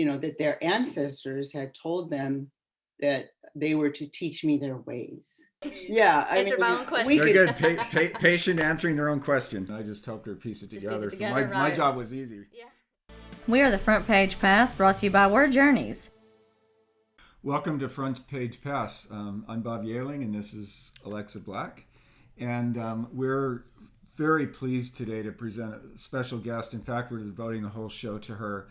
that their ancestors had told them that they were to teach me their ways. Yeah, I Answer mean, my own question. we Very could. good. Patient answering their own question. I just helped her piece it Just together. piece it together, So my right. job was easy. Yeah. We are the Front Page Pass, brought to you by Word Journeys. Welcome to Front Page Pass. I'm Bob Yaling, and this is Alexa Black. And we're very pleased today to present a special guest. In fact, we're devoting the whole show to her.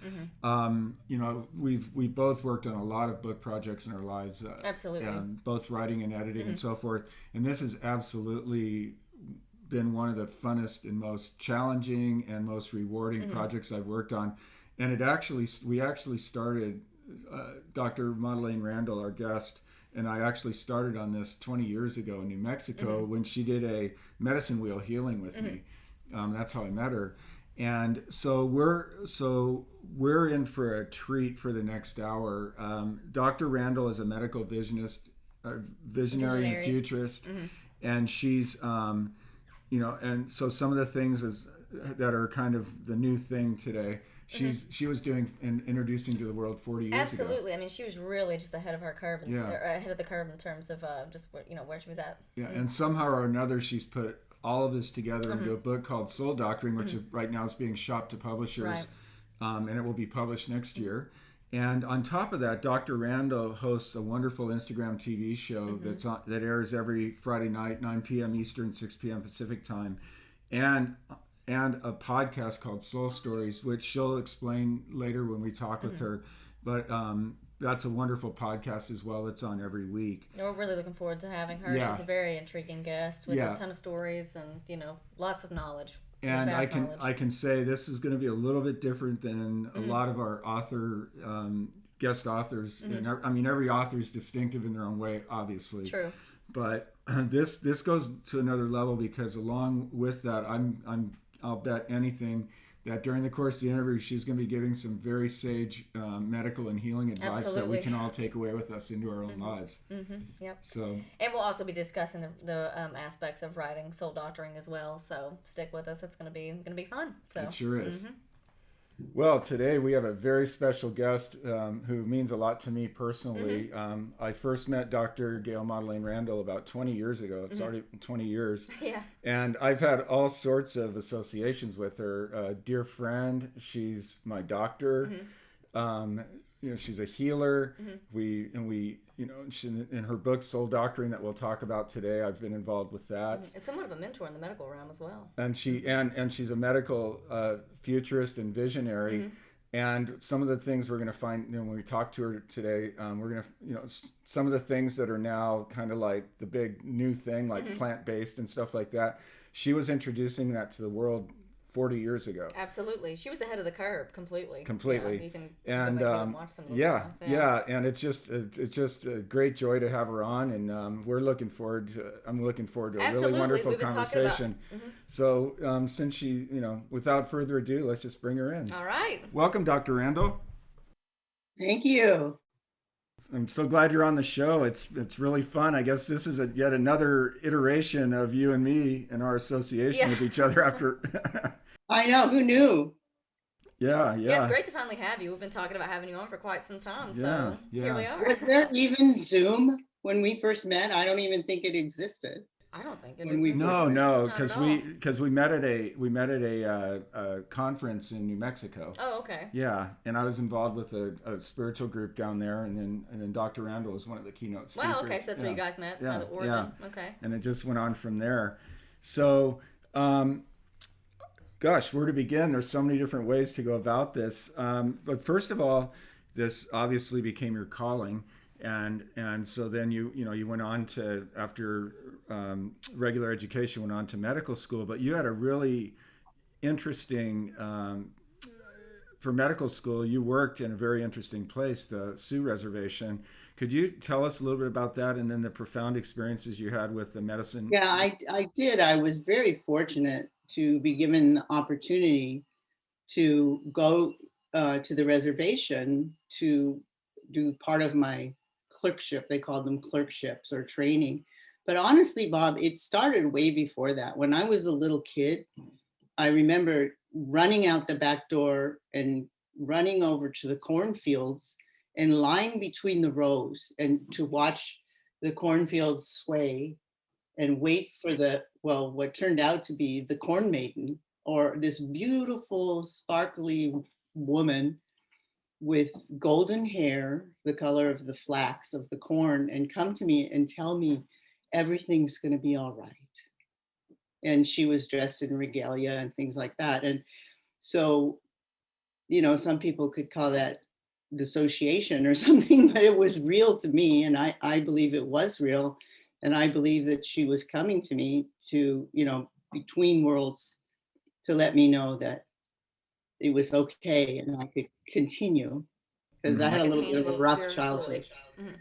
We've both worked on a lot of book projects in our lives. Absolutely. Both writing and editing and so forth. And this has absolutely been one of the funnest and most challenging and most rewarding projects I've worked on. And we actually started, Dr. Madeleine Randall, our guest, and I actually started on this 20 years ago in New Mexico when she did a medicine wheel healing with me. That's how I met her. And so we're in for a treat for the next hour. Dr. Randall is a medical visionary and futurist, and she's and so some of the things that are kind of the new thing today. She was doing and introducing to the world 40 years ago. Absolutely. I mean, she was really just ahead of her curve, ahead of the curve in terms of just where she was at. Yeah, and somehow or another, she's put all of this together into a book called Soul Doctoring, which right now is being shopped to publishers, and it will be published next year. And on top of that, Dr. Randall hosts a wonderful Instagram TV show that airs every Friday night, 9 p.m. Eastern, 6 p.m. Pacific time, and a podcast called Soul Stories, which she'll explain later when we talk with her. But that's a wonderful podcast as well. It's on every week. We're really looking forward to having her. Yeah. She's a very intriguing guest with a ton of stories and lots of knowledge. And I can say this is going to be a little bit different than a lot of our guest authors. And I mean, every author is distinctive in their own way, obviously. True. But this goes to another level because along with that, I'll bet anything that during the course of the interview, she's going to be giving some very sage medical and healing advice that we can all take away with us into our own lives. Yep. So, and we'll also be discussing the aspects of writing soul doctoring as well. So stick with us; it's going to be fun. So it sure is. Well, today we have a very special guest who means a lot to me personally. I first met Dr. Gayle Madeleine Randall about 20 years ago. It's already 20 years. Yeah. And I've had all sorts of associations with her. A dear friend. She's my doctor. She's a healer. She, in her book Soul Doctoring that we'll talk about today, I've been involved with that. It's somewhat of a mentor in the medical realm as well. And she's a medical futurist and visionary. And some of the things we're going to find when we talk to her today, we're going to some of the things that are now kind of like the big new thing, like plant-based and stuff like that. She was introducing that to the world 40 years ago. Absolutely. She was ahead of the curve completely. Completely. Yeah, you can and go back and watch some of those songs. And it's just a great joy to have her on, and I'm looking forward to a really wonderful conversation. So since she, without further ado, let's just bring her in. All right. Welcome, Dr. Randall. Thank you. I'm so glad you're on the show. It's really fun. I guess this is yet another iteration of you and me and our association with each other after. I know, who knew? Yeah. It's great to finally have you. We've been talking about having you on for quite some time, so here we are. Was there even Zoom when we first met? I don't even think it existed. I don't think it existed. No, because we met at a conference in New Mexico. Oh, okay. Yeah, and I was involved with a spiritual group down there, and then Dr. Randall was one of the keynote speakers. Wow, okay, so that's where you guys met. It's kind of the origin. Okay. And it just went on from there. So, gosh, where to begin? There's so many different ways to go about this. But first of all, this obviously became your calling. And so then you went on to, after regular education, went on to medical school, but you had a really interesting, for medical school, you worked in a very interesting place, the Sioux Reservation. Could you tell us a little bit about that and then the profound experiences you had with the medicine? Yeah, I did. I was very fortunate to be given the opportunity to go to the reservation to do part of my clerkship. They called them clerkships or training. But honestly, Bob, it started way before that. When I was a little kid, I remember running out the back door and running over to the cornfields and lying between the rows and to watch the cornfields sway and wait for what turned out to be the corn maiden, or this beautiful, sparkly woman with golden hair, the color of the flax of the corn, and come to me and tell me everything's going to be all right. And she was dressed in regalia and things like that. And so, some people could call that dissociation or something, but it was real to me. And I believe it was real. And I believe that she was coming to me to, between worlds, to let me know that it was okay and I could continue, because I had Like a a little bit of a tangible rough spiritual childhood. mhm.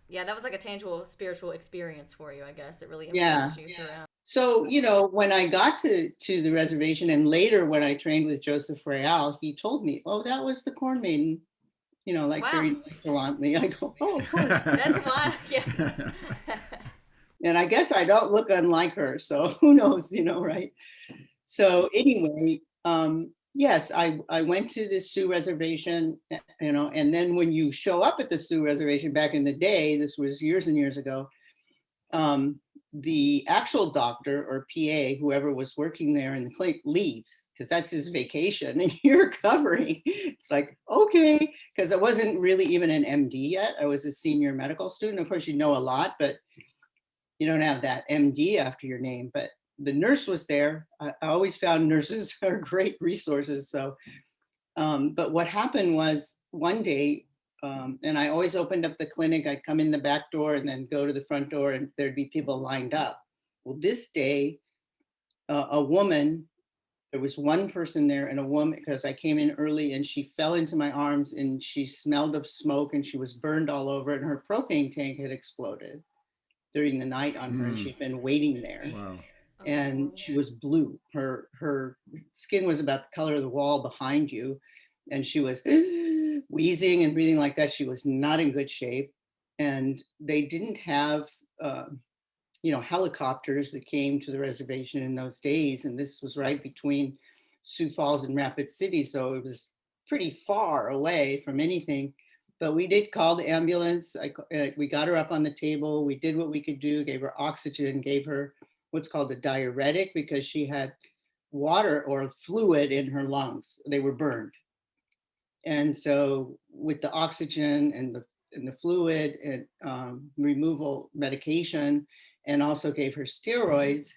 Yeah, that was like a tangible spiritual experience for you, I guess. It really Yeah. influenced you throughout. So, when I got to the reservation, and later when I trained with Joseph Royale, he told me, "Oh, that was the corn maiden," like Wow. very nonchalantly. I go, "Oh, of course." That's why, yeah. And I guess I don't look unlike her, so who knows, right? So anyway, yes, I went to the Sioux reservation, and then when you show up at the Sioux reservation back in the day, this was years and years ago, the actual doctor or PA, whoever was working there in the clinic, leaves because that's his vacation and you're covering. It's like, okay, because I wasn't really even an MD yet. I was a senior medical student. Of course, you know a lot, but you don't have that MD after your name. But the nurse was there. I always found nurses are great resources. So, but what happened was one day, and I always opened up the clinic. I'd come in the back door and then go to the front door, and there'd be people lined up. Well, this day, a woman, there was one person there, and a woman, because I came in early, and she fell into my arms and she smelled of smoke and she was burned all over, and her propane tank had exploded during the night on her, and she'd been waiting there. Wow. And she was blue. Her skin was about the color of the wall behind you, and she was wheezing and breathing like that. She was not in good shape, and they didn't have helicopters that came to the reservation in those days, and this was right between Sioux Falls and Rapid City, so it was pretty far away from anything. But we did call the ambulance. We got her up on the table. We did what we could do, gave her oxygen, gave her what's called a diuretic because she had water or fluid in her lungs. They were burned. And so with the oxygen and the fluid and removal medication, and also gave her steroids,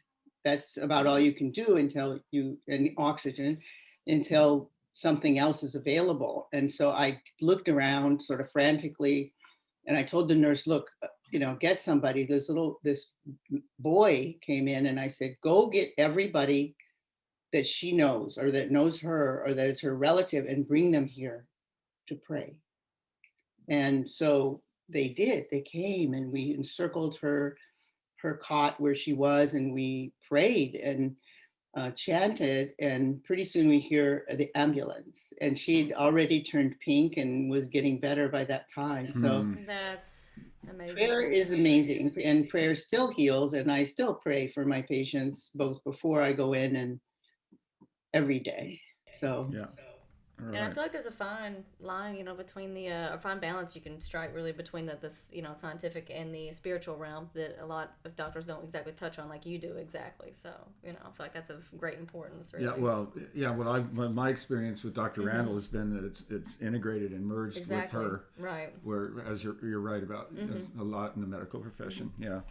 that's about all you can do and oxygen, until something else is available. And so I looked around sort of frantically, and I told the nurse, look, get somebody. This boy came in, and I said, go get everybody that she knows or that knows her or that is her relative and bring them here to pray. And so they did. They came, and we encircled her cot where she was, and we prayed and chanted, and pretty soon we hear the ambulance, and she'd already turned pink and was getting better by that time. So That's amazing. prayer is amazing, and prayer still heals, and I still pray for my patients both before I go in and every day. So Yeah. All And I right. feel like there's a fine line, between a fine balance you can strike really between this, scientific and the spiritual realm that a lot of doctors don't exactly touch on like you do exactly. So, I feel like that's of great importance. Really. My experience with Dr. Randall has been that it's integrated and merged Exactly. with her. Right. Where, as you're right about, there's a lot in the medical profession. Yeah.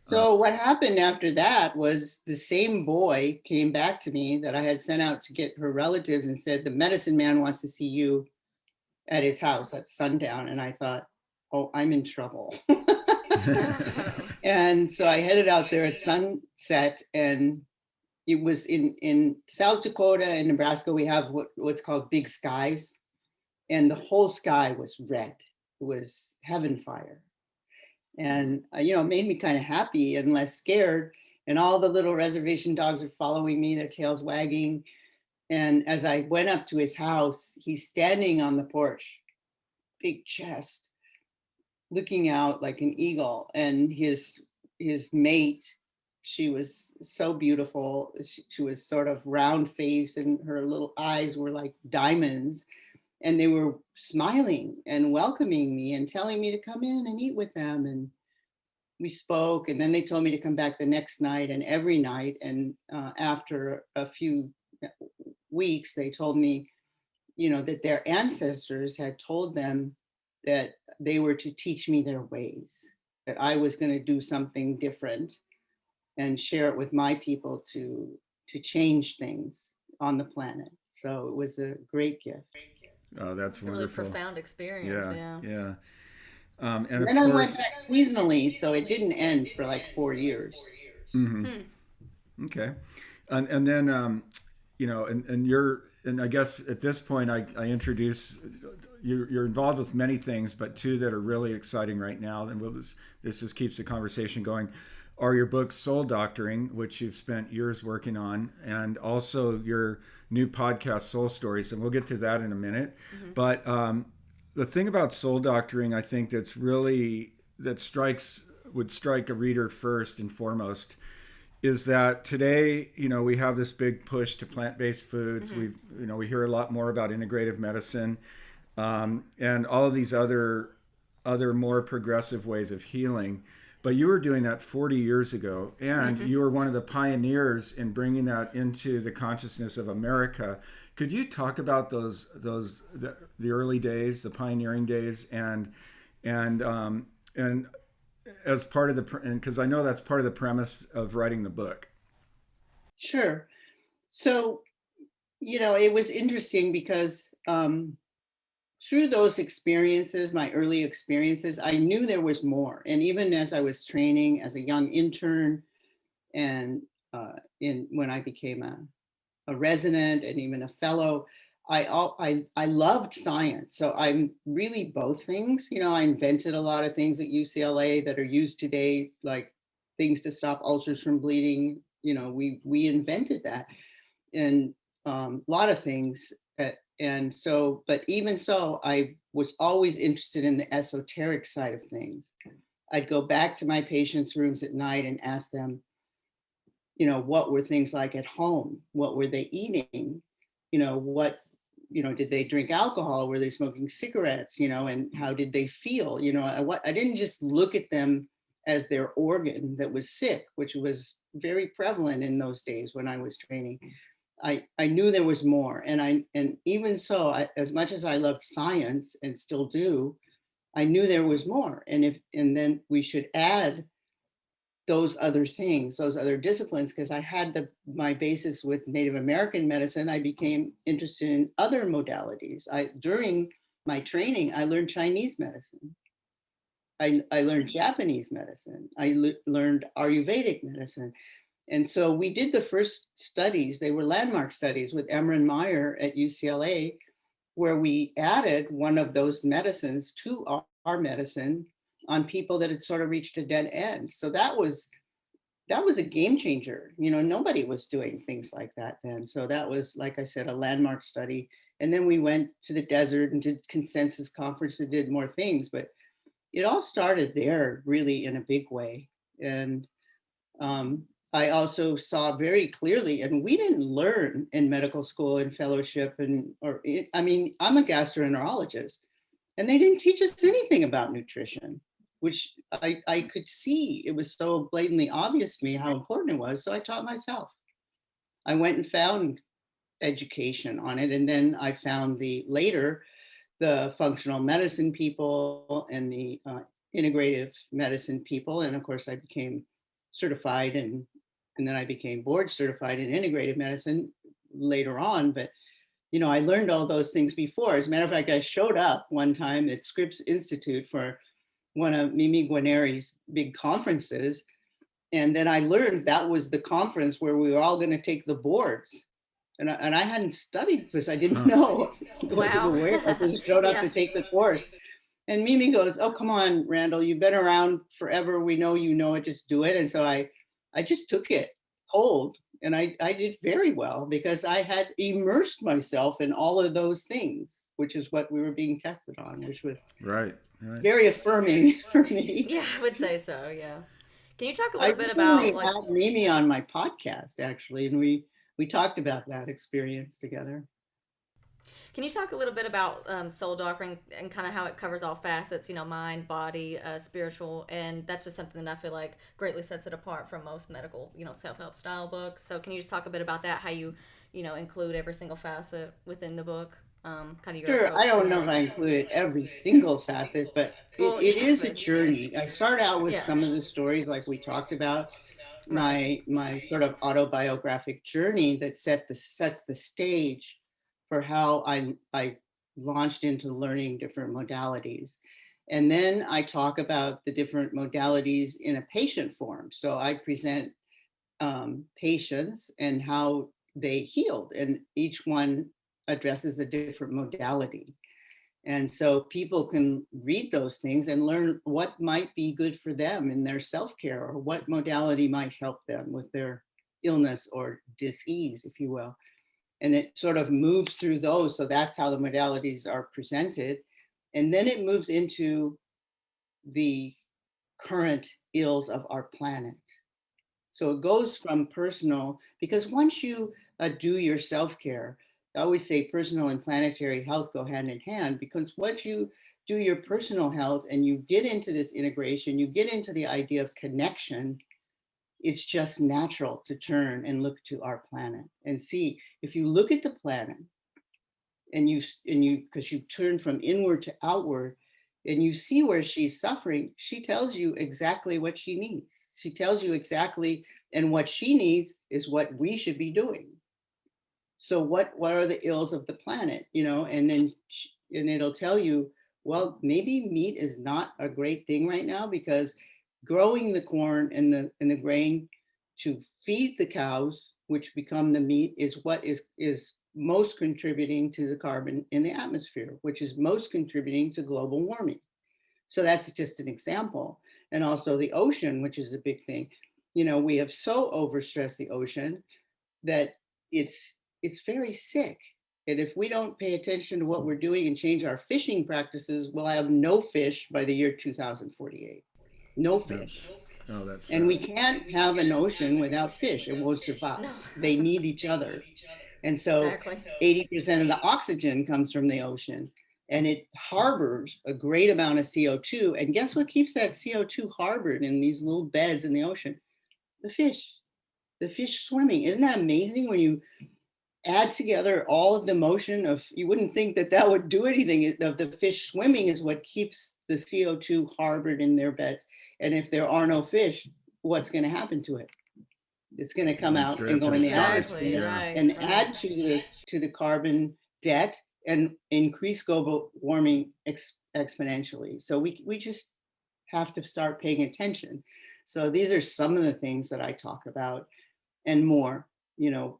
So what happened after that was the same boy came back to me that I had sent out to get her relatives and said, the medicine man wants to see you at his house at sundown. And I thought, oh, I'm in trouble. And so I headed out there at sunset, and it was in South Dakota and Nebraska, we have what's called big skies. And the whole sky was red. It was heaven fire. And it made me kind of happy and less scared, and all the little reservation dogs are following me, their tails wagging. And as I went up to his house, he's standing on the porch, big chest, looking out like an eagle, and his mate she was so beautiful. She was sort of round faced, and her little eyes were like diamonds. And they were smiling and welcoming me and telling me to come in and eat with them. And we spoke, and then they told me to come back the next night and every night. And after a few weeks, they told me, that their ancestors had told them that they were to teach me their ways, that I was going to do something different and share it with my people to change things on the planet. So it was a great gift. Oh, that's It's a really wonderful. profound experience. Yeah, Yeah. yeah. And And of then I went course, back seasonally, so it didn't end for like 4 years. hmm Hmm. okay. And then, and you're, and I guess at this point, I introduce you're involved with many things, but two that are really exciting right now, and this just keeps the conversation going, are your books Soul Doctoring, which you've spent years working on, and also your new podcast Soul Stories, and we'll get to that in a minute. Mm-hmm. But the thing about Soul Doctoring, I think would strike a reader first and foremost, is that today, we have this big push to plant-based foods. Mm-hmm. We hear a lot more about integrative medicine, and all of these other more progressive ways of healing. But you were doing that 40 years ago, and Mm-hmm. you were one of the pioneers in bringing that into the consciousness of America. Could you talk about the early days, the pioneering days, and as part of because I know that's part of the premise of writing the book. Sure. So, it was interesting because through those experiences, my early experiences, I knew there was more. And even as I was training as a young intern, and when I became a resident and even a fellow, I loved science. So I'm really both things. I invented a lot of things at UCLA that are used today, like things to stop ulcers from bleeding. We invented that, and a lot of things. And so, but even so, I was always interested in the esoteric side of things. I'd go back to my patients' rooms at night and ask them, what were things like at home? What were they eating? What, did they drink alcohol? Were they smoking cigarettes? And how did they feel? I didn't just look at them as their organ that was sick, which was very prevalent in those days when I was training. I knew there was more. And even so, as much as I loved science and still do, I knew there was more. And then we should add those other things, those other disciplines, because I had my basis with Native American medicine. I became interested in other modalities. During my training, I learned Chinese medicine. I learned Japanese medicine. I learned Ayurvedic medicine. And so we did the first studies. They were landmark studies with Emran Meyer at UCLA, where we added one of those medicines to our medicine on people that had sort of reached a dead end. So that was a game changer. Nobody was doing things like that then. So that was, like I said, a landmark study. And then we went to the desert and did consensus conference and did more things. But it all started there really in a big way. And I also saw very clearly, and we didn't learn in medical school and fellowship, I'm a gastroenterologist, and they didn't teach us anything about nutrition, which I could see. It was so blatantly obvious to me how important it was. So I taught myself. I went and found education on it. And then I found the functional medicine people and the integrative medicine people. And of course, I became certified, and then I became board certified in integrative medicine later on. But I learned all those things before. As a matter of fact, I showed up one time at Scripps Institute for one of Mimi Guarneri's big conferences. And then I learned that was the conference where we were all going to take the boards. And I hadn't studied because I didn't know. I wasn't Wow. aware. I just showed up Yeah. to take the course. And Mimi goes, "Oh, come on, Randall, you've been around forever. We know you know it, just do it." And so I just took it cold. And I did very well because I had immersed myself in all of those things, which is what we were being tested on, which was Right. Right. very affirming for me. Yeah, I would say so. Yeah. Can you talk a I little bit recently about like? had Mimi on my podcast actually, and we talked about that experience together. Can you talk a little bit about soul doctrine and kind of how it covers all facets, you know, mind, body, spiritual, and that's just something that I feel like greatly sets it apart from most medical, you know, self-help style books. So can you just talk a bit about that, how you know, include every single facet within the book, kind of your Sure, I approach to don't know if it? I included every single facet, but Well, it yeah, is a but journey. I start out with yeah, some of the stories like we talked about, right. my sort of autobiographic journey that sets the stage for how I launched into learning different modalities. And then I talk about the different modalities in a patient form. So I present patients and how they healed, and each one addresses a different modality. And so people can read those things and learn what might be good for them in their self-care, or what modality might help them with their illness or disease, if you will. And it sort of moves through those. So that's how the modalities are presented. And then it moves into the current ills of our planet. So it goes from personal, because once you do your self-care, I always say personal and planetary health go hand in hand, because once you do your personal health and you get into this integration, you get into the idea of connection, it's just natural to turn and look to our planet and see. If you look at the planet and you because you turn from inward to outward, and you see where she's suffering, she tells you exactly what she needs. She tells you exactly, and what she needs is what we should be doing. So what are the ills of the planet, you know? And then and it'll tell you, well, maybe meat is not a great thing right now, because growing the corn and the grain to feed the cows, which become the meat, is what is most contributing to the carbon in the atmosphere, which is most contributing to global warming. So that's just an example. And also the ocean, which is a big thing. You know, we have so overstressed the ocean that it's very sick. And if we don't pay attention to what we're doing and change our fishing practices, we'll have no fish by the year 2048. No fish. That's, oh, that's And we sad. can't have an ocean without fish. It won't survive. No, They need each other. And so exactly. 80% of the oxygen comes from the ocean, and it harbors a great amount of CO2. And guess what keeps that CO2 harbored in these little beds in the ocean? The fish. The fish swimming. Isn't that amazing when you add together all of the motion of, you wouldn't think that that would do anything. The fish swimming is what keeps the CO2 harbored in their beds. And if there are no fish, what's going to happen to it? It's going to come Going out straight and up to go the in the skies. Exactly. atmosphere Yeah. Right. and Right. add to the carbon debt and increase global warming exponentially. So we just have to start paying attention. So these are some of the things that I talk about, and more, you know,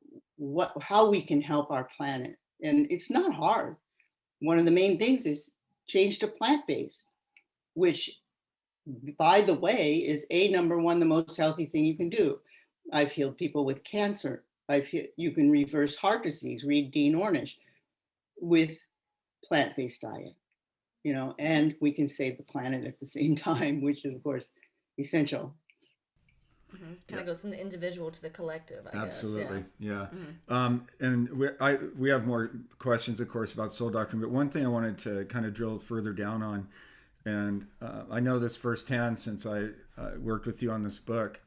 how we can help our planet. And it's not hard. One of the main things is change to plant-based, which, by the way, is number one, the most healthy thing you can do. I've healed people with cancer. You can reverse heart disease, read Dean Ornish, with plant-based diet, you know, and we can save the planet at the same time, which is of course essential. Mm-hmm. Kind Yeah. of goes from the individual to the collective, I guess. Yeah. Absolutely, yeah. Mm-hmm. And we have more questions, of course, about soul doctrine. But one thing I wanted to kind of drill further down on, and I know this firsthand since I worked with you on this book.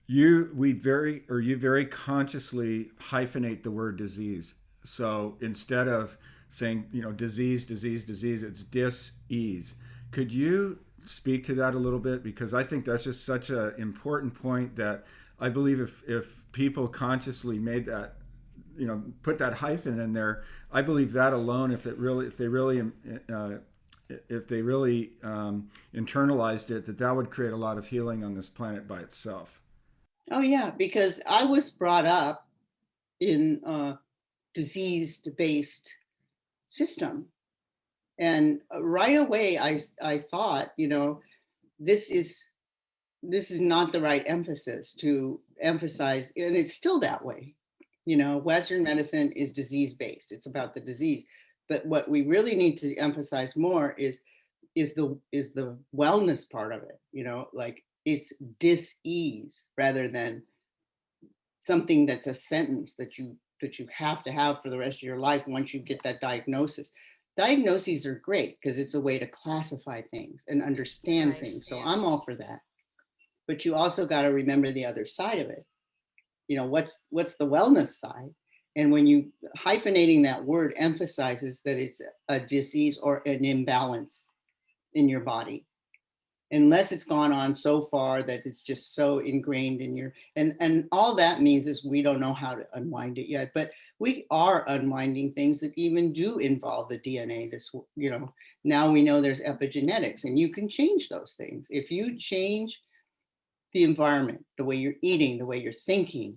You very consciously hyphenate the word disease. So instead of saying, you know, disease, it's dis-ease. Could you speak to that a little bit? Because I think that's just such an important point that I believe if people consciously made that, you know, put that hyphen in there, I believe that alone, if they really internalized it, that would create a lot of healing on this planet by itself. Oh yeah, because I was brought up in a disease-based system. And right away, I thought, you know, this is not the right emphasis to emphasize, and it's still that way. You know, Western medicine is disease-based. It's about the disease. But what we really need to emphasize more is the wellness part of it. You know, like it's dis-ease rather than something that's a sentence that you have to have for the rest of your life once you get that diagnosis. Diagnoses are great because it's a way to classify things and understand Right. things. So I'm all for that. But you also got to remember the other side of it. You know, what's the wellness side? And when you hyphenating that word emphasizes that it's a disease or an imbalance in your body, unless it's gone on so far that it's just so ingrained in your, and all that means is we don't know how to unwind it yet, but we are unwinding things that even do involve the DNA. This, you know, now we know there's epigenetics and you can change those things if you change the environment, the way you're eating, the way you're thinking,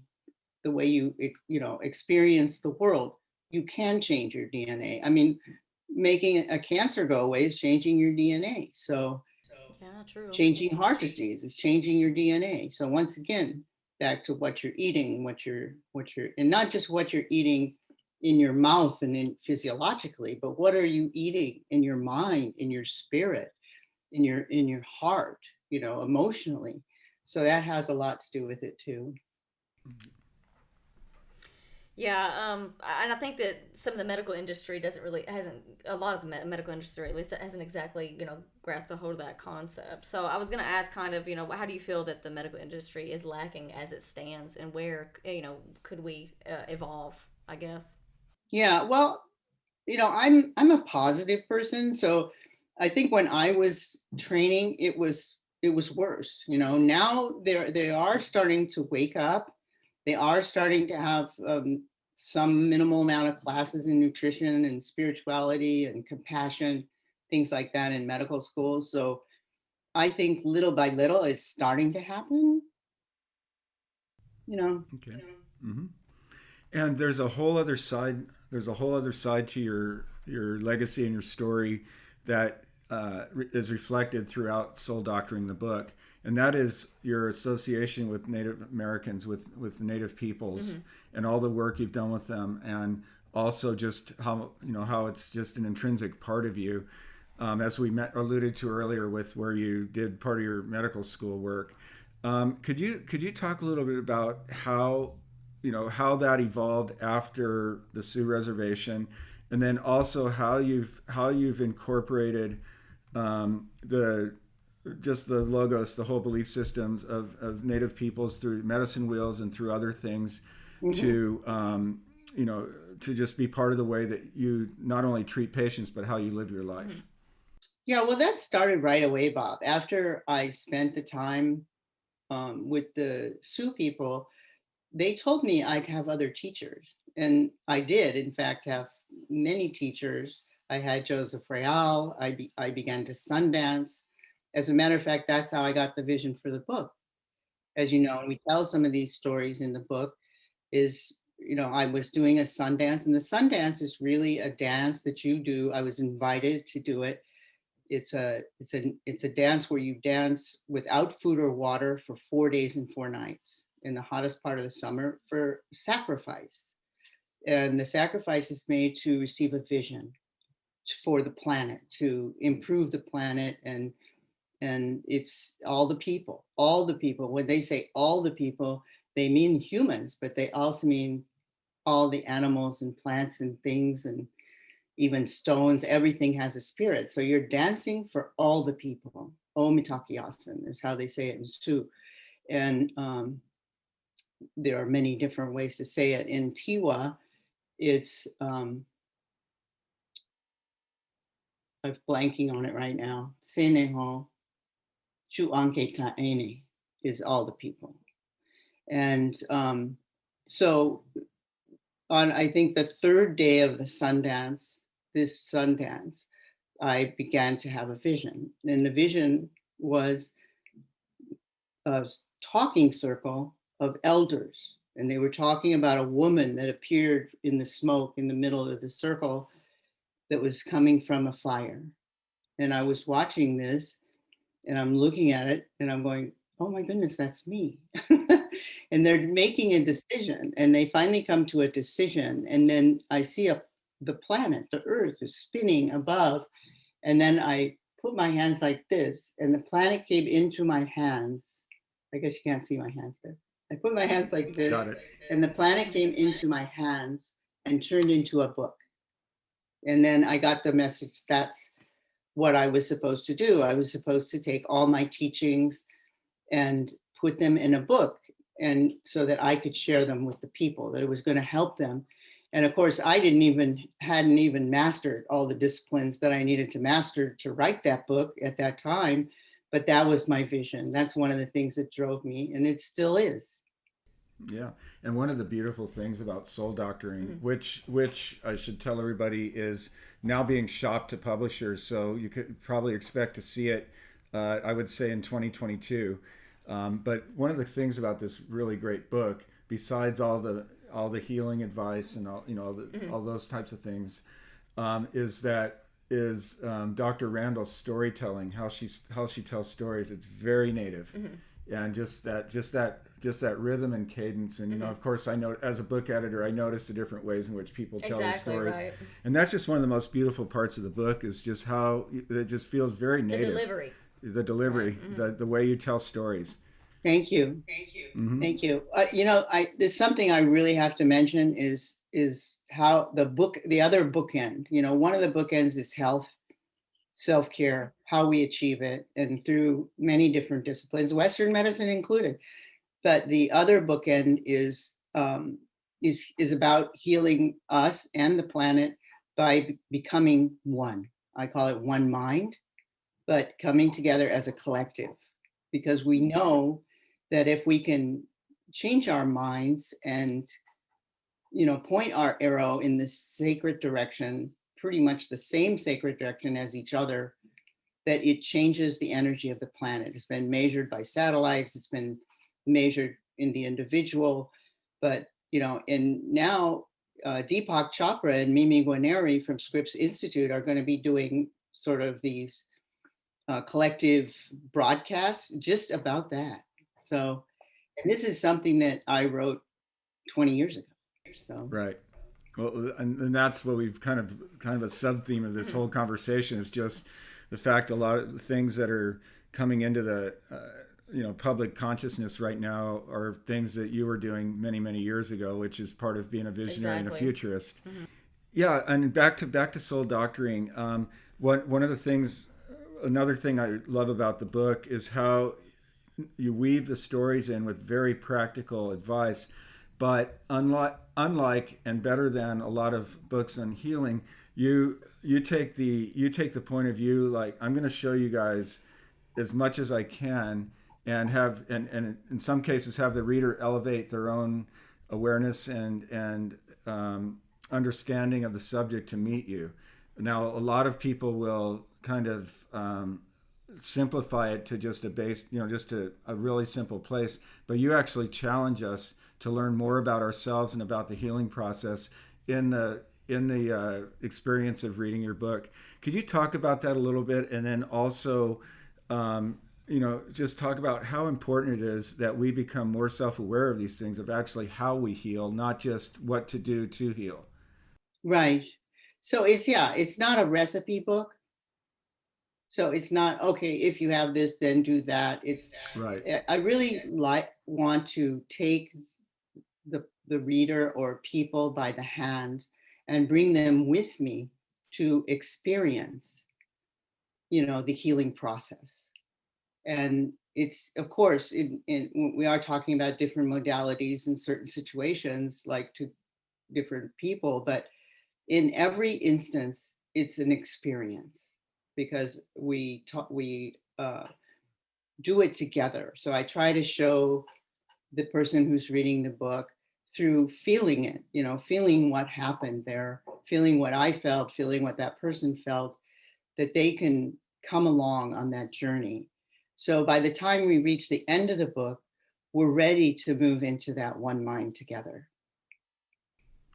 the way you, you know, experience the world. You can change your DNA. I mean, making a cancer go away is changing your DNA. So Yeah, true. changing heart disease is changing your DNA. So once again, back to what you're eating, and not just what you're eating in your mouth and in physiologically, but what are you eating in your mind, in your spirit, in your heart, you know, emotionally. So that has a lot to do with it too. Yeah, and I think that some of the medical industry doesn't really hasn't a lot of the medical industry at least hasn't exactly grasped a hold of that concept. So I was going to ask kind of how do you feel that the medical industry is lacking as it stands, and where could we evolve? I guess. Yeah, well, you know, I'm a positive person, so I think when I was training, it was worse. You know, now they are starting to wake up. They are starting to have some minimal amount of classes in nutrition and spirituality and compassion, things like that in medical schools. So I think little by little it's starting to happen. You know. Okay. Mm-hmm. And there's a whole other side. There's a whole other side to your legacy and your story that is reflected throughout Soul Doctoring, the book, and that is your association with Native Americans, with Native peoples, and all the work you've done with them, and also just how it's just an intrinsic part of you, as we alluded to earlier with where you did part of your medical school work. Could you talk a little bit about how that evolved after the Sioux Reservation, and then also how you've incorporated the just the logos, the whole belief systems of Native peoples through medicine wheels and through other things to to just be part of the way that you not only treat patients but how you live your life. Yeah, well, that started right away, Bob. After I spent the time with the Sioux people, they told me I'd have other teachers. And I did, in fact, have many teachers. I had Joseph Real. I began to Sundance. As a matter of fact, that's how I got the vision for the book. As you know, and we tell some of these stories in the book, is, you know, I was doing a Sundance, and the Sundance is really a dance that you do. I was invited to do it. It's a dance where you dance without food or water for 4 days and 4 nights in the hottest part of the summer for sacrifice. And the sacrifice is made to receive a vision for the planet, to improve the planet, and it's all the people. When they say all the people, they mean humans, but they also mean all the animals and plants and things and even stones. Everything has a spirit. So you're dancing for all the people. Omitakiasan is how they say it in Sioux. And there are many different ways to say it. In Tiwa, it's, I'm blanking on it right now. Seneho Chuanke Taene is all the people. And so on, I think the third day of the Sundance, this Sundance, I began to have a vision. And the vision was a talking circle of elders. And they were talking about a woman that appeared in the smoke in the middle of the circle that was coming from a fire. And I was watching this and I'm looking at it and I'm going, oh my goodness, that's me. And they're making a decision and they finally come to a decision. And then I see the planet, the earth is spinning above. And then I put my hands like this, and the planet came into my hands. I guess you can't see my hands there. I put my hands like this, Got it. and the planet came into my hands and turned into a book. And then I got the message that's what I was supposed to do. I was supposed to take all my teachings and put them in a book, and so that I could share them with the people, that it was going to help them. And of course, I hadn't even mastered all the disciplines that I needed to master to write that book at that time. But that was my vision. That's one of the things that drove me, and it still is. Yeah, and one of the beautiful things about soul doctoring, which I should tell everybody, is now being shopped to publishers. So you could probably expect to see it. I would say in 2022. But one of the things about this really great book, besides all the healing advice and all all those types of things, is Dr. Randall's storytelling, how she tells stories. It's very native, and just that rhythm and cadence. And of course, I know as a book editor, I notice the different ways in which people tell their stories, right. and that's just one of the most beautiful parts of the book. Is just how it just feels very native. The delivery, the way you tell stories. Thank you. Thank you. There's something I really have to mention is how the other bookend, one of the bookends is health, self-care, how we achieve it, and through many different disciplines, Western medicine included. But the other bookend is about healing us and the planet by becoming one. I call it one mind, but coming together as a collective, because we know that if we can change our minds and point our arrow in the sacred direction, pretty much the same sacred direction as each other, that it changes the energy of the planet. It's been measured by satellites, it's been measured in the individual, but and now Deepak Chopra and Mimi Guarneri from Scripps Institute are going to be doing sort of these collective broadcasts just about that. So, and this is something that I wrote 20 years ago. So right. Well, and that's what we've kind of a sub theme of this whole conversation is just the fact a lot of the things that are coming into the public consciousness right now are things that you were doing many years ago, which is part of being a visionary and a futurist. Yeah, and back to soul doctoring. One of the things, another thing I love about the book is how you weave the stories in with very practical advice. But unlike and better than a lot of books on healing, you take the point of view like, I'm going to show you guys as much as I can, and in some cases have the reader elevate their own awareness and understanding of the subject to meet you. Now, a lot of people will kind of simplify it to just a really simple place, but you actually challenge us to learn more about ourselves and about the healing process in the experience of reading your book. Could you talk about that a little bit, and then also just talk about how important it is that we become more self-aware of these things, of actually how we heal, not just what to do to heal. Right. So it's not a recipe book. So it's not, okay, if you have this, then do that. It's right. I really want to take the reader or people by the hand and bring them with me to experience, the healing process. And it's, of course, we are talking about different modalities in certain situations, like to different people, but in every instance, it's an experience, because we do it together. So I try to show the person who's reading the book through feeling it, feeling what happened there, feeling what I felt, feeling what that person felt, that they can come along on that journey. So by the time we reach the end of the book, we're ready to move into that one mind together.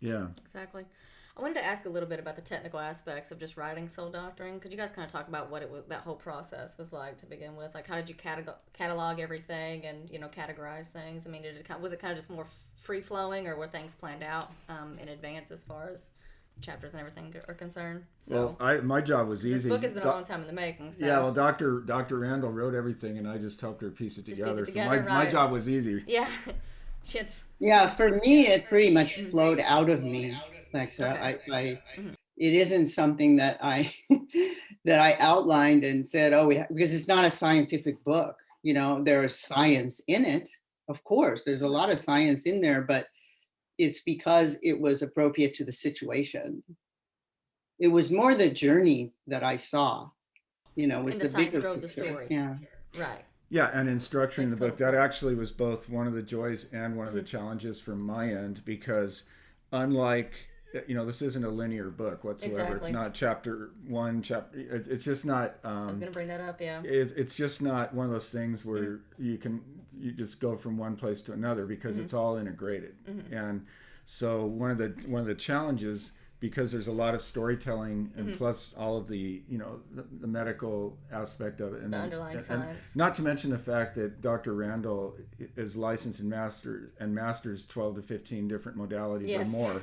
Yeah. Exactly. I wanted to ask a little bit about the technical aspects of just writing soul doctoring. Could you guys kind of talk about what it was, that whole process was like to begin with? Like, how did you catalog everything and categorize things? I mean, was it kind of just more free flowing, or were things planned out in advance as far as chapters and everything are concerned. Well, So my job was this easy. book has been a long time in the making. So. Yeah, well, Dr. Randall wrote everything, and I just helped her piece it together. Piece it together, so my right. job was easy. Yeah. She had, Yeah, for me, it pretty much flowed out of me. Like so, Okay. it isn't something that I that I outlined and said, oh, because it's not a scientific book. You know, there is science in it. Of course, there's a lot of science in there, but it's because it was appropriate to the situation. It was more the journey that I saw, you know, was and the the science bigger drove the picture. story. Yeah. Right. Yeah, and in structuring Makes the book, total that sense. actually was both one of the joys and one of the challenges from my end, because unlike, this isn't a linear book whatsoever. Exactly. It's not chapter one, it's just not. I was going to bring that up, yeah. It's just not one of those things where you just go from one place to another, because it's all integrated. And so one of the challenges, because there's a lot of storytelling and plus all of the the medical aspect of it, and the underlying science, and not to mention the fact that Dr. Randall is licensed in masters 12 to 15 different modalities yes. or more.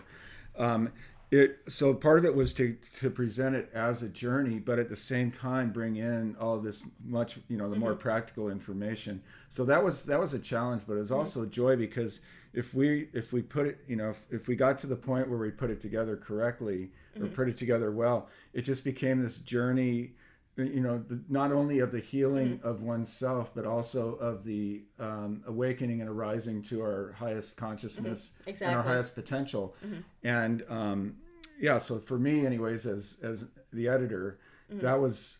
So part of it was to present it as a journey, but at the same time bring in all of this much the more practical information. So that was a challenge, but it was also a joy, because if we put it, if we got to the point where we put it together correctly or put it together well, it just became this journey, not only of the healing of oneself, but also of the awakening and arising to our highest consciousness exactly. and our highest potential. And so for me, anyways, as the editor, that was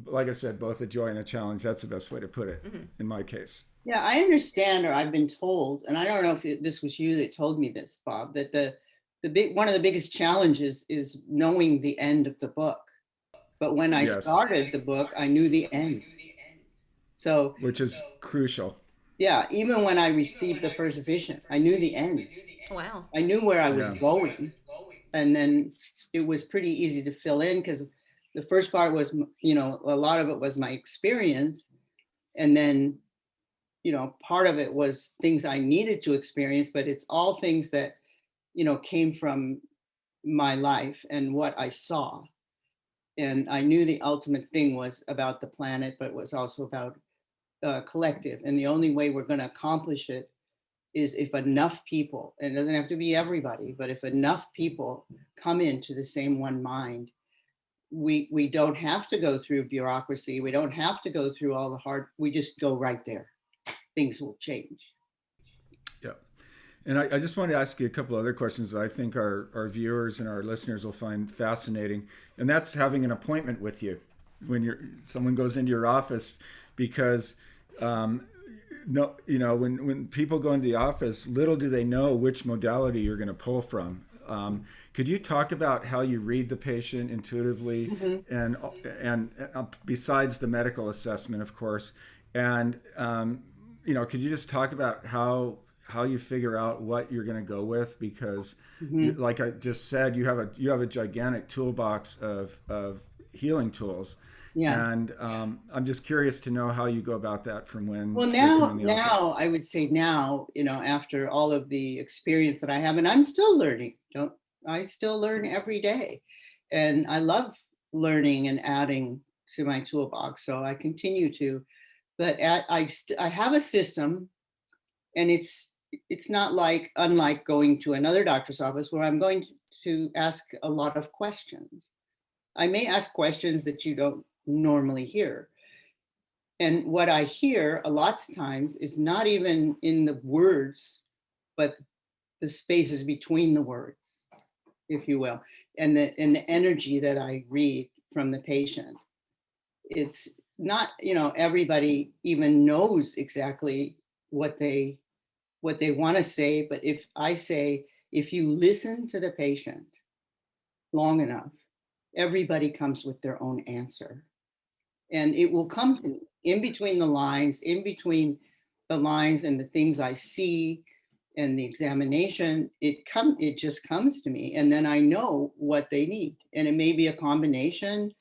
like I said, both a joy and a challenge. That's the best way to put it in my case. Yeah, I understand, or I've been told, and I don't know if this was you that told me this, Bob, that one of the biggest challenges is knowing the end of the book. But when I started the book, I knew the end. So, which is crucial. Yeah, even when I received the first vision, I knew the end. Wow. I knew where I was going, and then it was pretty easy to fill in, because the first part was, a lot of it was my experience, and then part of it was things I needed to experience, but it's all things that, came from my life and what I saw. And I knew the ultimate thing was about the planet, but it was also about collective. And the only way we're going to accomplish it is if enough people, and it doesn't have to be everybody, but if enough people come into the same one mind, we don't have to go through bureaucracy. We don't have to go through all the hard, we just go right there. Things will change. Yeah. And I just wanted to ask you a couple other questions that I think our viewers and our listeners will find fascinating. And that's having an appointment with you when someone goes into your office, because when people go into the office, little do they know which modality you're going to pull from. Could you talk about how you read the patient intuitively, and besides the medical assessment, of course, and could you just talk about how you figure out what you're going to go with? Because like I just said, you have a gigantic toolbox of healing tools. Yeah. And I'm just curious to know how you go about that from when. Well, now I would say after all of the experience that I have, and I'm still learning. I still learn every day, and I love learning and adding to my toolbox. So I continue to, but I have a system, and it's not unlike going to another doctor's office where I'm going to ask a lot of questions. I may ask questions that you don't normally hear. And what I hear a lot of times is not even in the words, but the spaces between the words, if you will, and the energy that I read from the patient. It's not, everybody even knows exactly what they want to say, but if you listen to the patient long enough, everybody comes with their own answer. And it will come to me in between the lines, and the things I see and the examination, it just comes to me. And then I know what they need. And it may be a combination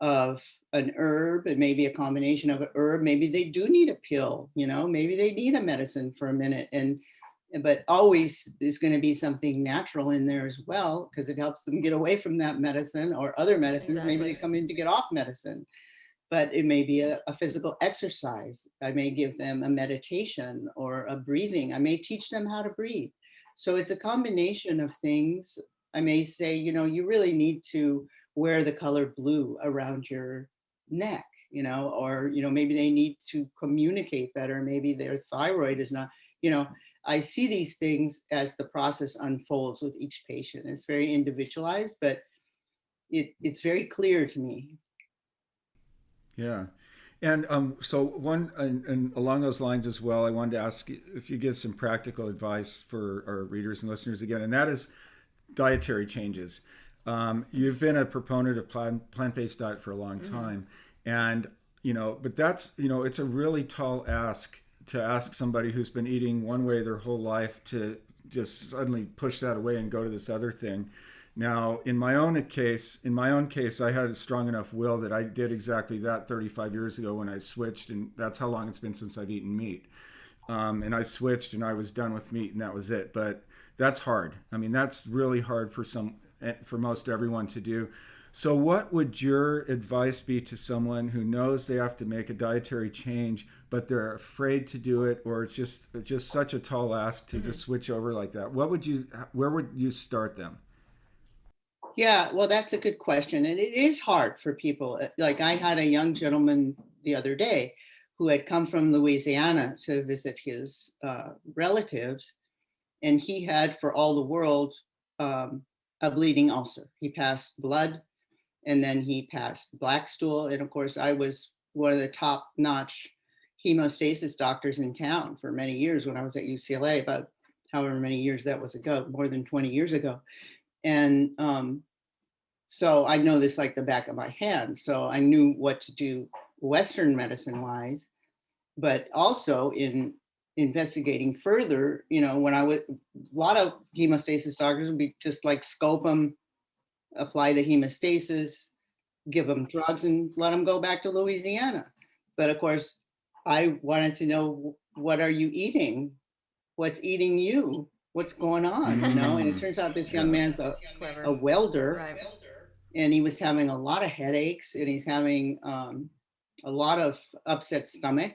of an herb, it may be a combination of an herb, maybe they do need a pill, maybe they need a medicine for a minute. And but always there's going to be something natural in there as well, because it helps them get away from that medicine or other medicines. Maybe they come in to get off medicine, but it may be a physical exercise. I may give them a meditation or a breathing. I may teach them how to breathe. So it's a combination of things. I may say, you really need to wear the color blue around your neck, or, maybe they need to communicate better. Maybe their thyroid is not, I see these things as the process unfolds with each patient. It's very individualized, but it's very clear to me. Yeah. And so and along those lines as well, I wanted to ask if you give some practical advice for our readers and listeners again, and that is dietary changes. You've been a proponent of plant-based diet for a long time, and but that's it's a really tall ask to ask somebody who's been eating one way their whole life to just suddenly push that away and go to this other thing. Now, in my own case, I had a strong enough will that I did exactly that 35 years ago when I switched, and that's how long it's been since I've eaten meat. And I switched, and I was done with meat, and that was it. But that's hard. I mean, that's really hard for most everyone to do. So, what would your advice be to someone who knows they have to make a dietary change, but they're afraid to do it, or it's just such a tall ask to just switch over like that? Where would you start them? Yeah, well, that's a good question. And it is hard for people. Like, I had a young gentleman the other day who had come from Louisiana to visit his relatives, and he had, for all the world, a bleeding ulcer. He passed blood, and then he passed black stool. And of course, I was one of the top-notch hemostasis doctors in town for many years when I was at UCLA, about however many years that was ago, more than 20 years ago. And so I know this like the back of my hand. So I knew what to do Western medicine wise, but also in investigating further, when a lot of hemostasis doctors would be just like scope them, apply the hemostasis, give them drugs, and let them go back to Louisiana. But of course, I wanted to know, what are you eating? What's eating you? What's going on? And it turns out this young man's a welder, Right. and he was having a lot of headaches, and he's having a lot of upset stomach.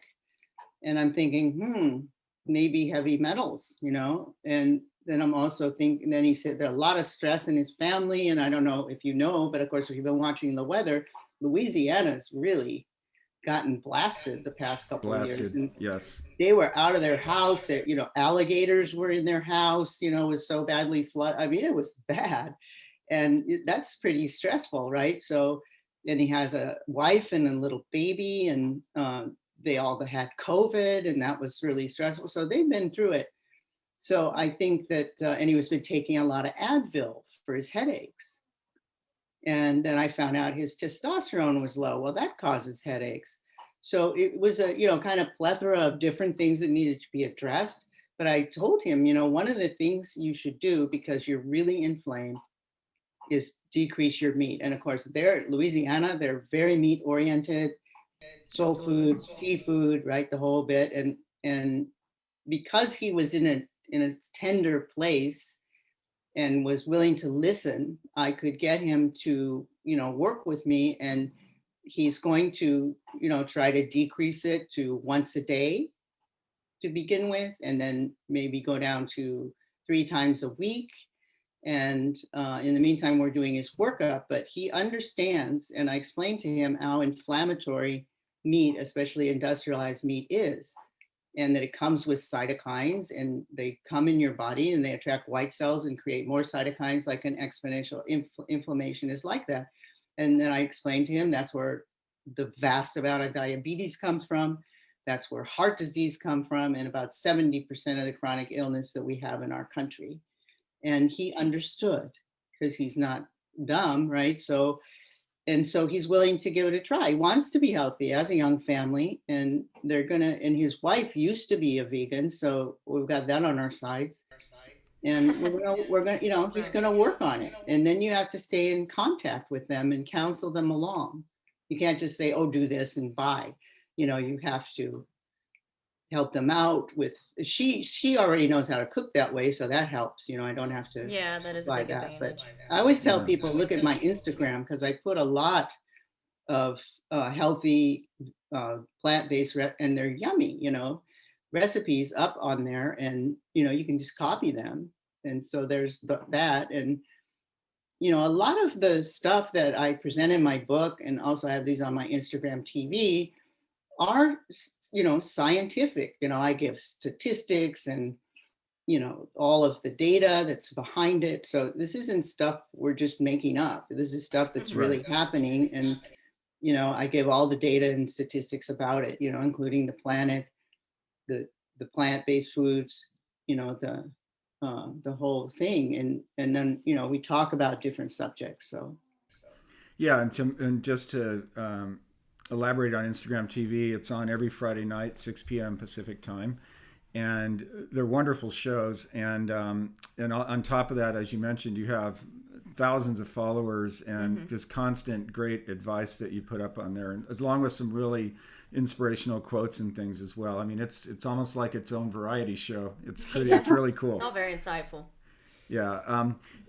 And I'm thinking, maybe heavy metals, and then I'm also thinking, then he said there are a lot of stress in his family. And I don't know if you know, but of course, if you've been watching the weather, Louisiana's really gotten blasted the past couple of years. And yes. they were out of their house. That alligators were in their house. It was so badly flooded. I mean, it was bad, and that's pretty stressful, right? So, and he has a wife and a little baby, and they all had COVID, and that was really stressful. So they've been through it. So I think that, and he was been taking a lot of Advil for his headaches. And then I found out his testosterone was low. Well, that causes headaches. So it was a, kind of plethora of different things that needed to be addressed. But I told him, one of the things you should do, because you're really inflamed, is decrease your meat. And of course, Louisiana, they're very meat oriented, soul food, seafood, right? The whole bit. And because he was in a tender place and was willing to listen, I could get him to, work with me. And he's going to, try to decrease it to once a day to begin with, and then maybe go down to 3 times a week. And in the meantime, we're doing his workup, but he understands. And I explained to him how inflammatory meat, especially industrialized meat, is, and that it comes with cytokines, and they come in your body and they attract white cells and create more cytokines, like an exponential inflammation is like that. And then I explained to him that's where the vast amount of diabetes comes from. That's where heart disease come from, and about 70% of the chronic illness that we have in our country. And he understood, because he's not dumb, right? So he's willing to give it a try. He wants to be healthy, as a young family, and and his wife used to be a vegan, so we've got that on our sides. And we're gonna, he's gonna work on it. And then you have to stay in contact with them and counsel them along. You can't just say, oh, do this and bye. You have to help them out with. She already knows how to cook that way, so that helps. I don't have to Yeah, that is a buy big that. But advantage. I always tell Yeah. people, look at my Instagram because I put a lot of healthy plant-based and they're yummy, recipes up on there, and you can just copy them. And so there's that, and a lot of the stuff that I present in my book, and also have these on my Instagram TV, are scientific. I give statistics and all of the data that's behind it. So this isn't stuff we're just making up. This is stuff that's Hmm. Right. really happening, and I give all the data and statistics about it, including the planet, the plant-based foods, the whole thing, and then we talk about different subjects. So Yeah, and just to elaborate on Instagram TV, it's on every Friday night, 6 p.m. Pacific time, and they're wonderful shows. And on top of that, as you mentioned, you have thousands of followers and Hmm. just constant great advice that you put up on there, and along with some really inspirational quotes and things as well. I mean, it's almost like its own variety show. Yeah, It's really it's cool. all very insightful. Yeah,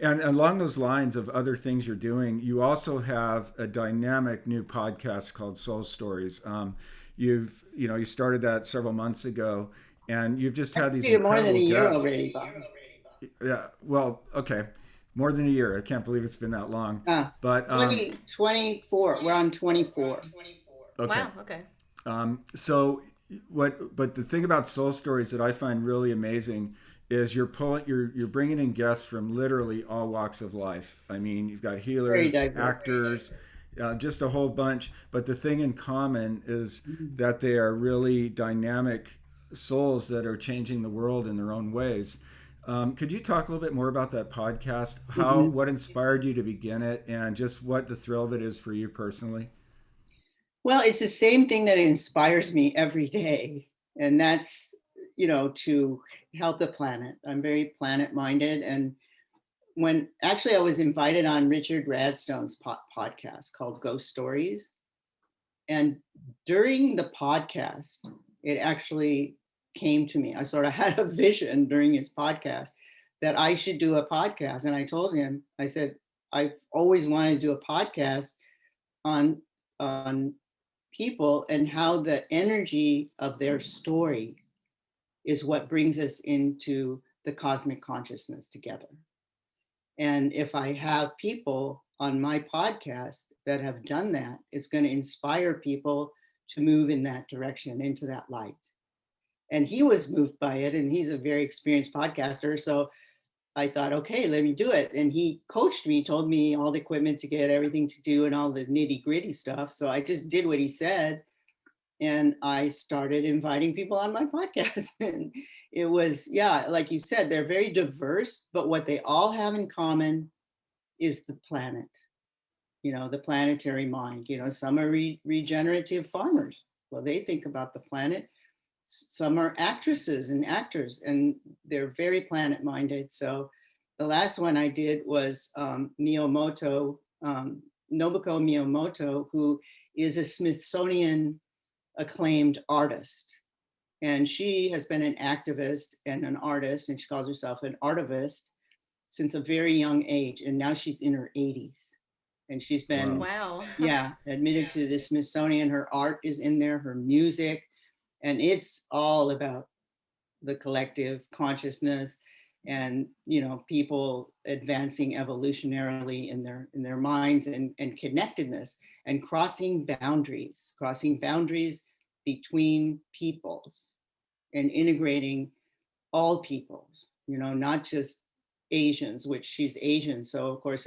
and along those lines of other things you're doing, you also have a dynamic new podcast called Soul Stories. You started that several months ago, and you've just had these actually more than incredible a year guests. already, Bob. Yeah, well, okay, more than a year. I can't believe it's been that long. uh, But 24, we're on 24. okay, Wow. Okay. So what? But the thing about Soul Stories that I find really amazing is you're bringing in guests from literally all walks of life. I mean, you've got Very healers, diverse. actors, just a whole bunch. But the thing in common is Mhm. that they are really dynamic souls that are changing the world in their own ways. Could you talk a little bit more about that podcast? Mhm. What inspired you to begin it, and just what the thrill of it is for you personally? Well, it's the same thing that inspires me every day, and that's to help the planet. I'm very planet minded, and when actually I was invited on Richard Radstone's podcast called Ghost Stories, and during the podcast, it actually came to me. I sort of had a vision during his podcast that I should do a podcast, and I told him, I said, I've always wanted to do a podcast on on people and how the energy of their story is what brings us into the cosmic consciousness together. And if I have people on my podcast that have done that, it's going to inspire people to move in that direction, into that light. And he was moved by it, and he's a very experienced podcaster. So I thought, okay, let me do it. And he coached me, told me all the equipment to get, everything to do, and all the nitty gritty stuff. So I just did what he said. And I started inviting people on my podcast. And it was, yeah, like you said, they're very diverse, but what they all have in common is the planet, the planetary mind. Some are regenerative farmers. Well, they think about the planet. Some are actresses and actors, and they're very planet minded. So the last one I did was Miyamoto, Nobuko Miyamoto, who is a Smithsonian acclaimed artist. And she has been an activist and an artist, and she calls herself an artivist since a very young age. And now she's in her 80s. And she's been, Wow. Wow. yeah, admitted to the Smithsonian. Her art is in there, her music, and it's all about the collective consciousness, and people advancing evolutionarily in their minds, and connectedness, and crossing boundaries between peoples, and integrating all peoples, not just Asians, which she's Asian, so of course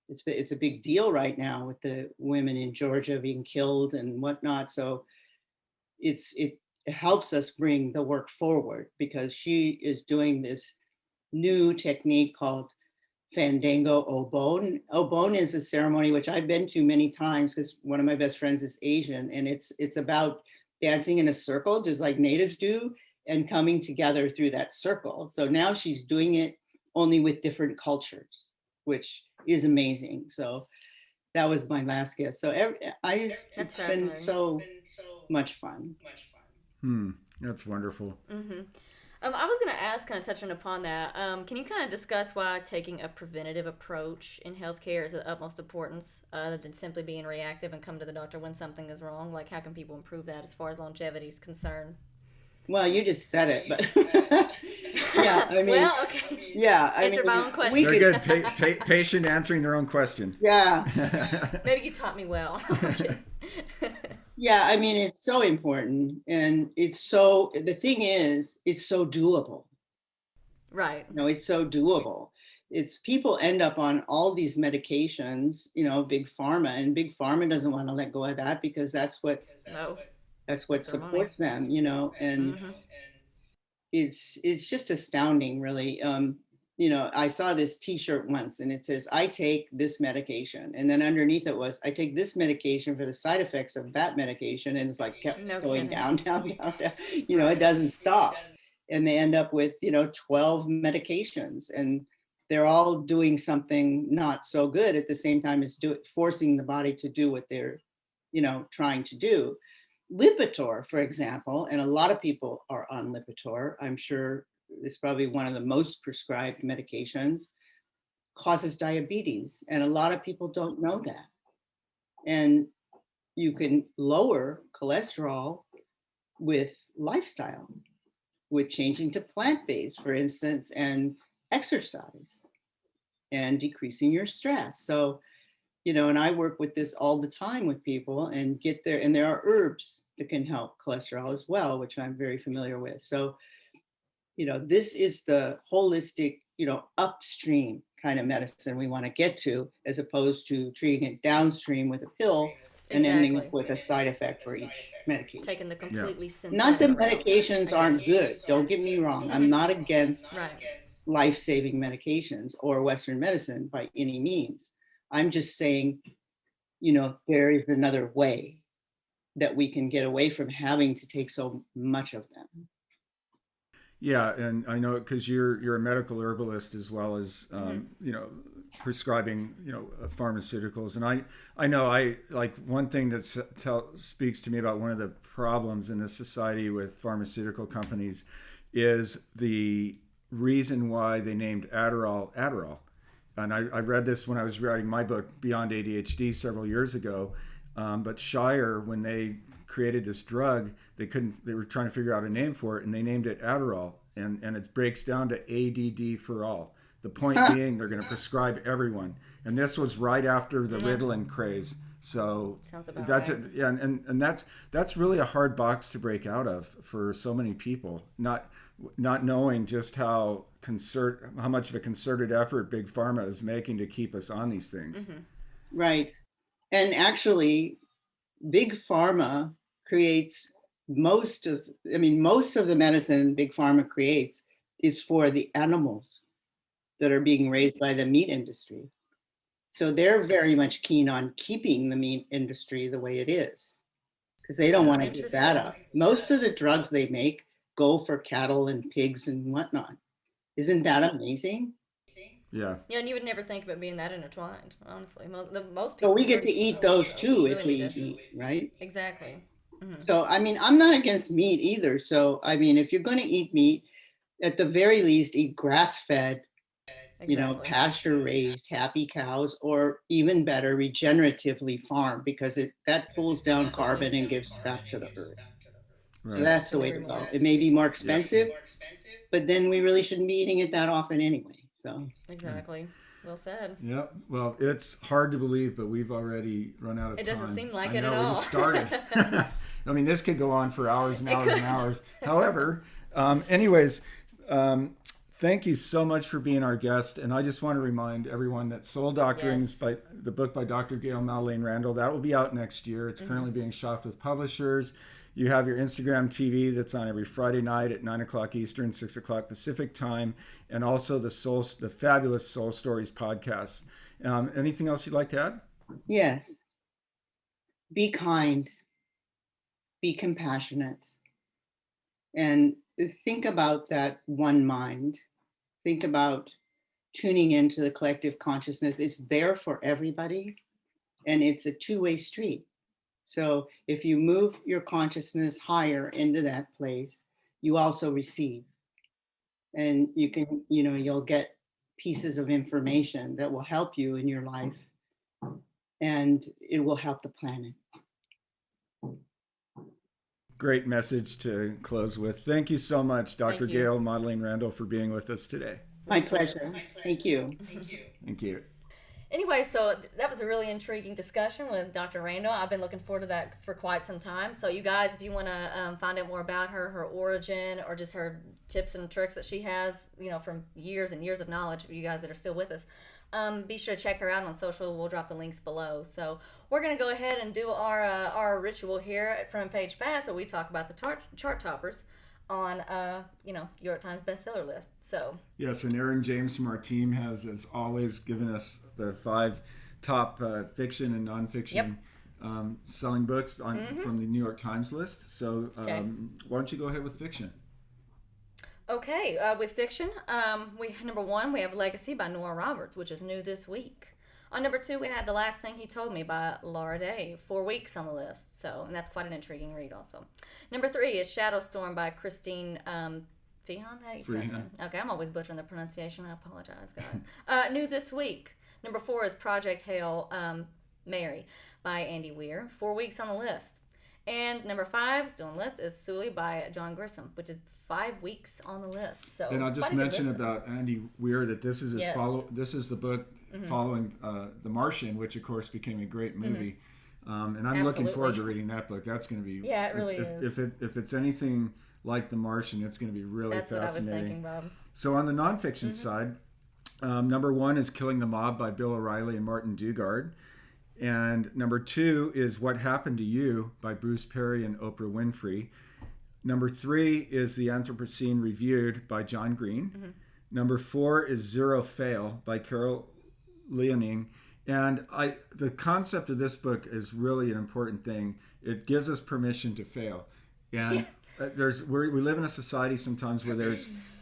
it's a big deal right now with the women in Georgia being killed and whatnot. So it helps us bring the work forward, because she is doing this new technique called Fandango Obon. Obon is a ceremony which I've been to many times because one of my best friends is Asian, and it's about dancing in a circle just like natives do, and coming together through that circle. So now she's doing it only with different cultures, which is amazing. So that was my last guest. So That's it's been fascinating. so much fun. Hmm. That's wonderful. I was going to ask, kind of touching upon that, can you kind of discuss why taking a preventative approach in healthcare is of the utmost importance, other than simply being reactive and come to the doctor when something is wrong? Like, how can people improve that as far as longevity is concerned? Well, you just said it, but yeah, I mean, Well, okay. yeah, I Answer my mean, own question. we Very could, good. Patient answering their own question. yeah, Maybe you taught me well. yeah, I mean, it's so important. And it's so, the thing is, it's so doable. Right. You know, it's so doable. It's people end up on all these medications, you know, big pharma, and big pharma doesn't want to let go of that because No, that's what that's their money. supports them, you know, and Mm-hmm. it's just astounding, really. You know, I saw this T-shirt once, and it says, "I take this medication," and then underneath it was, "I take this medication for the side effects of that medication," and it's like kept No going kidding. down, down, down, down. You know, it Right. doesn't stop, and they end up with 12 medications, and they're all doing something not so good at the same time as forcing the body to do what they're trying to do. Lipitor, for example, and a lot of people are on Lipitor. I'm sure it's probably one of the most prescribed medications, causes diabetes. And a lot of people don't know that. And you can lower cholesterol with lifestyle, with changing to plant-based, for instance, and exercise and decreasing your stress. So and I work with this all the time with people and get there. And there are herbs that can help cholesterol as well, which I'm very familiar with. So, this is the holistic, upstream kind of medicine we want to get to, as opposed to treating it downstream with a pill and ending Exactly. up with a side effect for each medication. Taking the Yeah. completely Not synthetic that route. medications I aren't get it. good. Don't get me wrong. I'm not against Right. life-saving medications or Western medicine by any means. I'm just saying, there is another way that we can get away from having to take so much of them. Yeah, and I know because you're a medical herbalist as well as prescribing pharmaceuticals, and I know I like one thing that speaks to me about one of the problems in this society with pharmaceutical companies is the reason why they named Adderall. And I read this when I was writing my book Beyond ADHD several years ago. But Shire, when they created this drug, they were trying to figure out a name for it, and they named it Adderall. And it breaks down to ADD for all. The point being, they're going to prescribe everyone. And this was right after the Ritalin craze. So sounds about that's right. Yeah, and that's really a hard box to break out of for so many people. Not knowing just how much of a concerted effort big pharma is making to keep us on these things. Right. And actually, big pharma creates most of the medicine big pharma creates is for the animals that are being raised by the meat industry. So they're very much keen on keeping the meat industry the way it is, because they don't want to give that up. Most of the drugs they make go for cattle and pigs and whatnot. Isn't that amazing? Yeah. Yeah, and you would never think of it being that intertwined, honestly. Most So people we get to wouldn't eat know, those so too you if really we need to. eat, right? Exactly. So, I'm not against meat either. So, if you're going to eat meat, at the very least, eat grass-fed, Exactly. pasture-raised, happy cows, or even better, regeneratively farmed, because that pulls down carbon and gives back to the earth. So Right. that's the Couldn't way agree to more. go. It may be more Yeah. expensive, but then we really shouldn't be eating it that often anyway. So Exactly. Well said. Yeah, well, it's hard to believe, but we've already run out of It time. doesn't seem like I it know, at we all. just started. I mean, this could go on for hours and hours and hours. However, anyways, thank you so much for being our guest. And I just want to remind everyone that Soul Doctorings, Yes. the book by Dr. Gayle Randall, that will be out next year. It's currently being shopped with publishers. You have your Instagram TV that's on every Friday night at 9 o'clock Eastern, 6 o'clock Pacific time, and also the fabulous Soul Stories podcast. Anything else you'd like to add? yes, be kind, be compassionate, and think about that one mind. Think about tuning into the collective consciousness. It's there for everybody, and it's a two-way street. So if you move your consciousness higher into that place, you also receive. And you can, you'll get pieces of information that will help you in your life, and it will help the planet. Great message to close with. Thank you so much, Dr. Thank you. Gayle Madeline Randall, for being with us today. My pleasure. Thank you. Thank you. Anyway, so that was a really intriguing discussion with Dr. Randall. I've been looking forward to that for quite some time. So you guys, if you want to find out more about her, her origin, or just her tips and tricks that she has, from years and years of knowledge, you guys that are still with us, be sure to check her out on social. We'll drop the links below. So we're going to go ahead and do our ritual here at Front Page Pass, where we talk about the chart toppers on New York Times bestseller list. So yes, and Aaron James from our team has, as always, given us the 5 top fiction and nonfiction selling books from the New York Times list. So why don't you go ahead with fiction? Okay, with fiction, number 1 we have Legacy by Nora Roberts, which is new this week. On number 2, we have The Last Thing He Told Me by Laura Day, 4 weeks on the list. And that's quite an intriguing read also. Number 3 is Shadow Storm by Christine Feehan. How do you pronounce it? Okay, I'm always butchering the pronunciation. I apologize, guys. New this week. Number 4 is Project Hail Mary by Andy Weir, 4 weeks on the list. And number 5, still on the list, is Sully by John Grisham, which is 5 weeks on the list. So, and I'll just mention about Andy Weir that this is this is the book following The Martian, which of course became a great movie. And I'm looking forward to reading that book. That's going to be it really is. If it's anything like The Martian, it's going to be really fascinating. That's what I was thinking, Bob. So on the nonfiction side, number 1 is Killing the Mob by Bill O'Reilly and Martin Dugard. And number 2 is What Happened to You by Bruce Perry and Oprah Winfrey. Number 3 is The Anthropocene Reviewed by John Green. Number 4 is Zero Fail by Carol Leoning. And the concept of this book is really an important thing. It gives us permission to fail. And we live in a society sometimes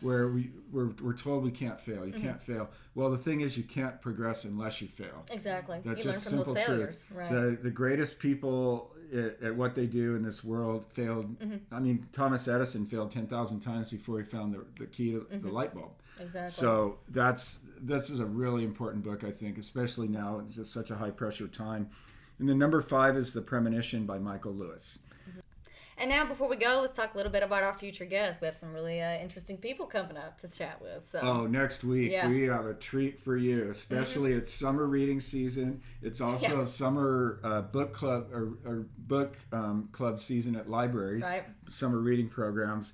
where we're told we can't fail. You can't fail. Well, the thing is, you can't progress unless you fail. Exactly. That's you just learn from simple those failures. truth. Right. The greatest people at what they do in this world failed. I mean, Thomas Edison failed 10,000 times before he found the key to the light bulb. Exactly. So this is a really important book, I think, especially now. It's just such a high pressure time. And then number 5 is The Premonition by Michael Lewis. And now, before we go, let's talk a little bit about our future guests. We have some really interesting people coming up to chat with. So. Next week we have a treat for you. Especially it's summer reading season. It's also a summer book club or book club season at libraries. Right. Summer reading programs.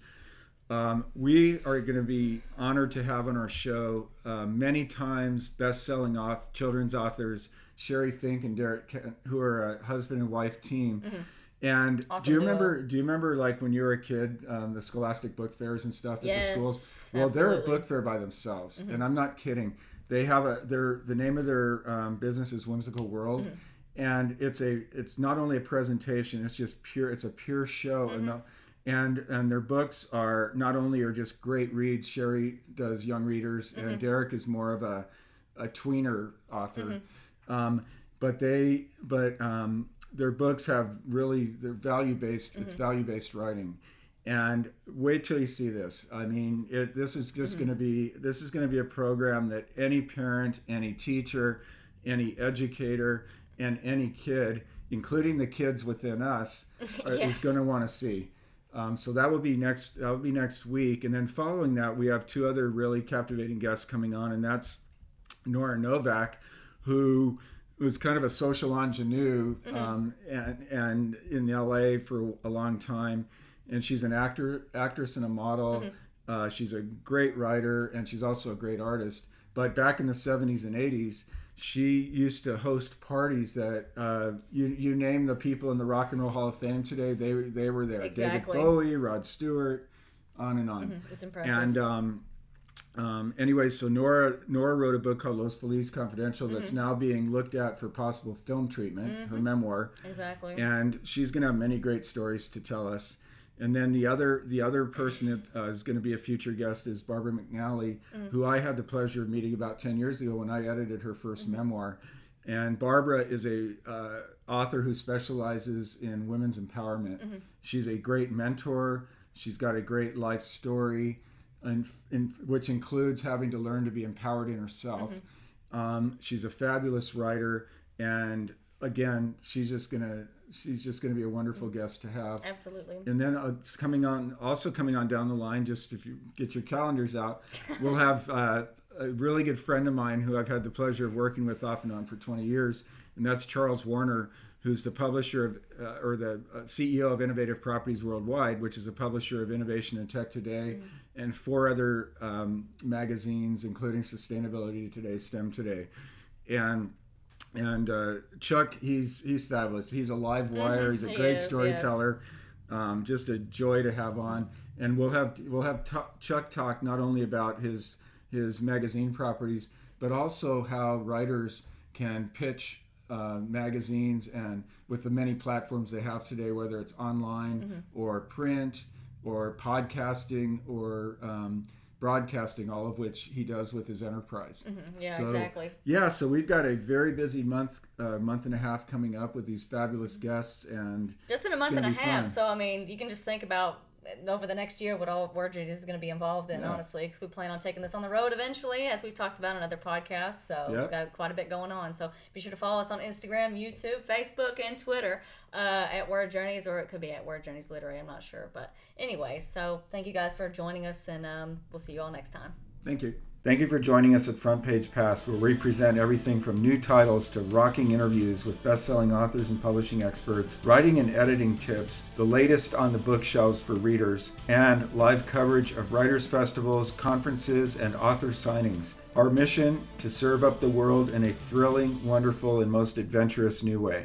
We are going to be honored to have on our show many times best-selling children's authors Sherry Fink and Derek Kent, who are a husband and wife team. And awesome do you remember like when you were a kid, the Scholastic book fairs and stuff at the schools? Well, absolutely. they're a book fair by themselves, and I'm not kidding. They have the name of their business is Whimsical World, and it's not only a presentation, it's just it's a pure show, and their books are not only are just great reads. Sherry does young readers, and Derek is more of a tweener author, but their books have they're value-based. It's value-based writing, and wait till you see this. I mean, this is going to be a program that any parent, any teacher, any educator, and any kid, including the kids within us, is going to want to see. So that will be next week, and then following that, we have 2 other really captivating guests coming on, and that's Nora Novak, who was kind of a social ingenue and in LA for a long time, and she's an actress and a model. She's a great writer, and she's also a great artist. But back in the 70s and 80s, she used to host parties that you name the people in the Rock and Roll Hall of Fame today, they were there. Exactly. David Bowie, Rod Stewart, on and on. It's impressive. And anyway, so Nora wrote a book called Los Feliz Confidential that's now being looked at for possible film treatment, her memoir. Exactly. And she's going to have many great stories to tell us. And then the other person that is going to be a future guest is Barbara McNally, who I had the pleasure of meeting about 10 years ago when I edited her first memoir. And Barbara is a author who specializes in women's empowerment. She's a great mentor. She's got a great life story, and which includes having to learn to be empowered in herself. She's a fabulous writer, and again, she's just gonna be a wonderful guest to have. Absolutely. And then it's coming on down the line, just if you get your calendars out, we'll have a really good friend of mine who I've had the pleasure of working with off and on for 20 years, and that's Charles Warner, who's the publisher of, or the CEO of Innovative Properties Worldwide, which is a publisher of Innovation and Tech Today, and 4 other magazines, including Sustainability Today, STEM Today. And Chuck, he's fabulous. He's a live wire. He's a great storyteller. Just a joy to have on. And we'll have Chuck talk not only about his magazine properties, but also how writers can pitch magazines, and with the many platforms they have today, whether it's online or print or podcasting or broadcasting, all of which he does with his enterprise. Yeah, so, exactly. Yeah, so we've got a very busy month and a half coming up with these fabulous guests, and just in a month and a half. So I mean, you can just think about over the next year what all Word Journeys is going to be involved in, honestly, because we plan on taking this on the road eventually, as we've talked about in other podcasts. So we've got quite a bit going on. So be sure to follow us on Instagram, YouTube, Facebook, and Twitter at Word Journeys, or it could be at Word Journeys Literary. I'm not sure. But anyway, so thank you guys for joining us, and we'll see you all next time. Thank you. Thank you for joining us at Front Page Pass, where we present everything from new titles to rocking interviews with best-selling authors and publishing experts, writing and editing tips, the latest on the bookshelves for readers, and live coverage of writers' festivals, conferences, and author signings. Our mission: to serve up the world in a thrilling, wonderful, and most adventurous new way.